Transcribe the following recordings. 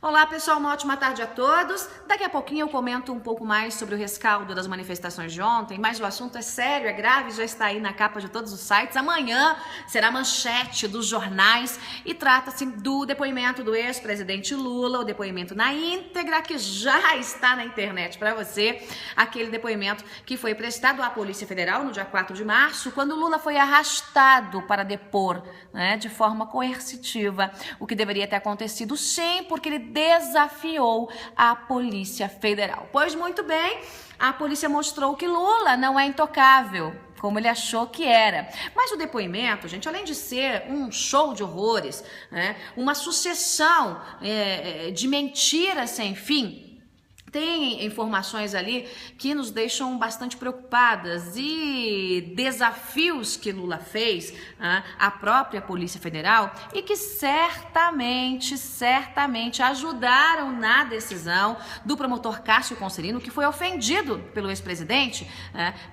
Olá pessoal, uma ótima tarde a todos. Daqui a pouquinho eu comento um pouco mais sobre o rescaldo das manifestações de ontem, mas o assunto é sério, é grave, já está aí na capa de todos os sites. Amanhã será manchete dos jornais e trata-se do depoimento do ex-presidente Lula, o depoimento na íntegra que já está na internet para você, aquele depoimento que foi prestado à Polícia Federal no dia 4 de março, quando Lula foi arrastado para depor, de forma coercitiva, o que deveria ter acontecido sim, porque ele desafiou a Polícia Federal. Pois muito bem, a polícia mostrou que Lula não é intocável, como ele achou que era. Mas o depoimento, gente, além de ser um show de horrores, uma sucessão de mentiras sem fim, tem informações ali que nos deixam bastante preocupadas e desafios que Lula fez à própria Polícia Federal e que certamente ajudaram na decisão do promotor Cássio Conselino, que foi ofendido pelo ex-presidente,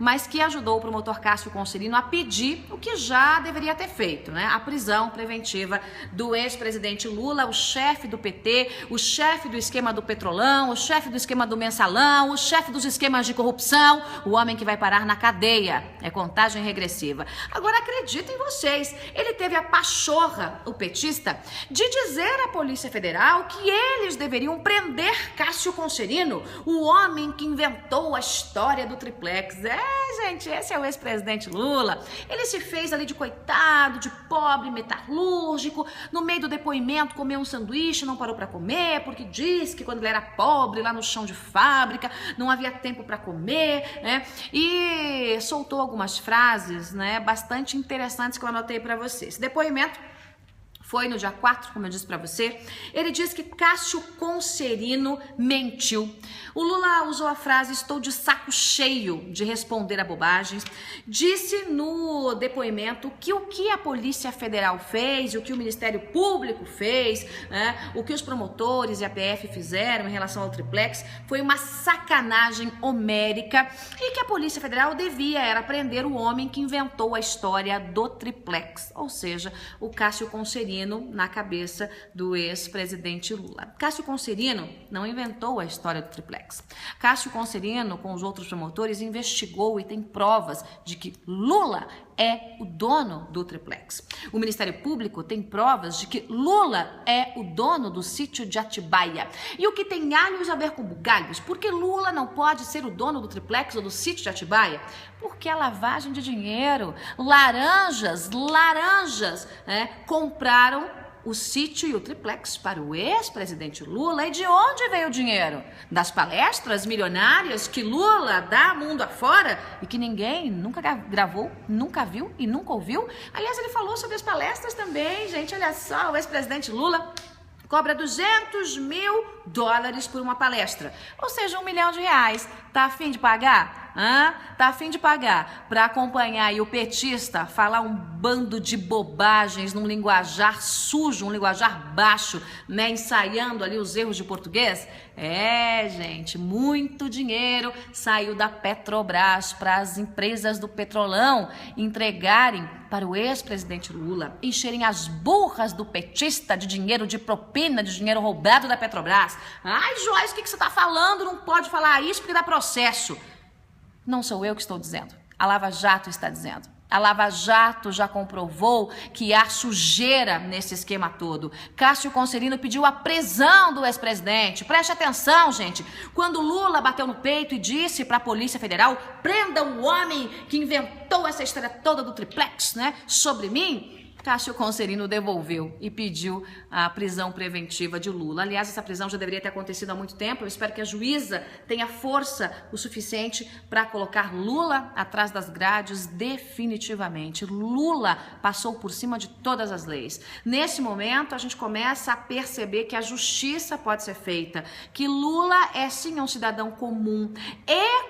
mas que ajudou o promotor Cássio Conselino a pedir o que já deveria ter feito, a prisão preventiva do ex-presidente Lula, o chefe do PT, o chefe do esquema do Petrolão, o chefe do esquema do Mensalão, o chefe dos esquemas de corrupção, o homem que vai parar na cadeia. É contagem regressiva. Agora acreditem vocês, ele teve a pachorra, o petista, de dizer à Polícia Federal que eles deveriam prender Cássio Conselino, o homem que inventou a história do triplex. Gente, esse é o ex-presidente Lula. Ele se fez ali de coitado, de pobre metalúrgico, no meio do depoimento comeu um sanduíche, não parou para comer, porque diz que quando ele era pobre, lá no chão de fábrica, não havia tempo para comer, e soltou algumas frases, bastante interessantes que eu anotei para vocês. Esse depoimento foi no dia 4, como eu disse para você. Ele diz que Cássio Conselino mentiu. O Lula usou a frase "estou de saco cheio de responder a bobagens". Disse no depoimento que o que a Polícia Federal fez, o que o Ministério Público fez, o que os promotores e a PF fizeram em relação ao triplex foi uma sacanagem homérica e que a Polícia Federal devia era prender o homem que inventou a história do triplex, ou seja, o Cássio Conselino na cabeça do ex-presidente Lula. Cássio Conselino não inventou a história do triplex. Cássio Conselino, com os outros promotores, investigou e tem provas de que Lula é o dono do triplex. O Ministério Público tem provas de que Lula é o dono do sítio de Atibaia. E o que tem alhos a ver com bugalhos? Por que Lula não pode ser o dono do triplex ou do sítio de Atibaia? Porque é lavagem de dinheiro. Laranjas, compraram o sítio e o triplex para o ex-presidente Lula. E de onde veio o dinheiro? Das palestras milionárias que Lula dá mundo afora e que ninguém nunca gravou, nunca viu e nunca ouviu? Aliás, ele falou sobre as palestras também, gente. Olha só, o ex-presidente Lula cobra $200 mil por uma palestra, ou seja, R$1 milhão. Tá a fim de pagar? Tá a fim de pagar para acompanhar aí o petista falar um bando de bobagens num linguajar sujo, um linguajar baixo, ensaiando ali os erros de português? Gente, muito dinheiro saiu da Petrobras para as empresas do Petrolão entregarem para o ex-presidente Lula, encherem as burras do petista de dinheiro de propina, de dinheiro roubado da Petrobras. Ai, Joyce, o que você está falando? Não pode falar isso porque dá processo. Não sou eu que estou dizendo. A Lava Jato está dizendo. A Lava Jato já comprovou que há sujeira nesse esquema todo. Cássio Conselino pediu a prisão do ex-presidente. Preste atenção, gente. Quando Lula bateu no peito e disse para a Polícia Federal: prenda o homem que inventou essa história toda do triplex, sobre mim, Cássio Conselino devolveu e pediu a prisão preventiva de Lula. Aliás, essa prisão já deveria ter acontecido há muito tempo. Eu espero que a juíza tenha força o suficiente para colocar Lula atrás das grades definitivamente. Lula passou por cima de todas as leis. Nesse momento, a gente começa a perceber que a justiça pode ser feita, que Lula é sim um cidadão comum,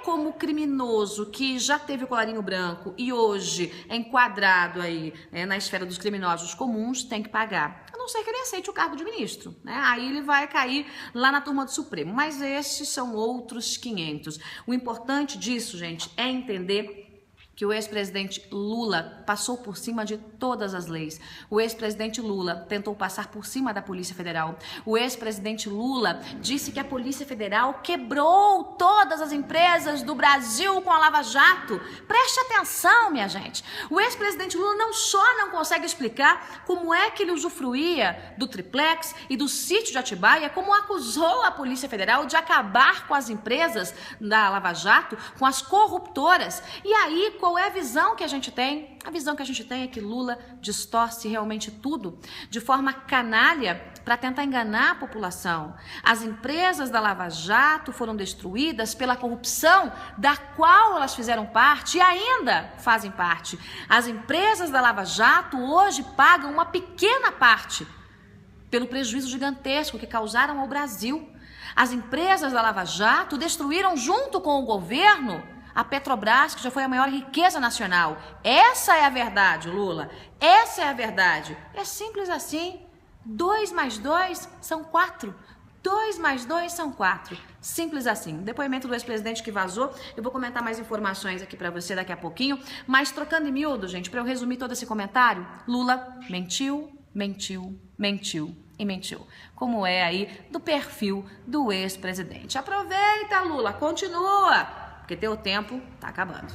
como criminoso que já teve o colarinho branco e hoje é enquadrado aí na esfera dos criminosos comuns, tem que pagar. A não ser que ele aceite o cargo de ministro, Aí ele vai cair lá na turma do Supremo. Mas esses são outros 500. O importante disso, gente, é entender que o ex-presidente Lula passou por cima de todas as leis. O ex-presidente Lula tentou passar por cima da Polícia Federal. O ex-presidente Lula disse que a Polícia Federal quebrou todas as empresas do Brasil com a Lava Jato. Preste atenção, minha gente. O ex-presidente Lula não só não consegue explicar como é que ele usufruía do triplex e do sítio de Atibaia, como acusou a Polícia Federal de acabar com as empresas da Lava Jato, com as corruptoras. E aí, qual é a visão que a gente tem? A visão que a gente tem é que Lula distorce realmente tudo de forma canalha para tentar enganar a população. As empresas da Lava Jato foram destruídas pela corrupção da qual elas fizeram parte e ainda fazem parte. As empresas da Lava Jato hoje pagam uma pequena parte pelo prejuízo gigantesco que causaram ao Brasil. As empresas da Lava Jato destruíram junto com o governo a Petrobras, que já foi a maior riqueza nacional. Essa é a verdade, Lula. Essa é a verdade. É simples assim. 2 mais 2 são 4. 2 mais 2 são 4. Simples assim. Depoimento do ex-presidente que vazou. Eu vou comentar mais informações aqui pra você daqui a pouquinho. Mas trocando em miúdo, gente, pra eu resumir todo esse comentário, Lula mentiu, mentiu, mentiu e mentiu. Como é aí do perfil do ex-presidente. Aproveita, Lula. Continua. Porque teu tempo tá acabando.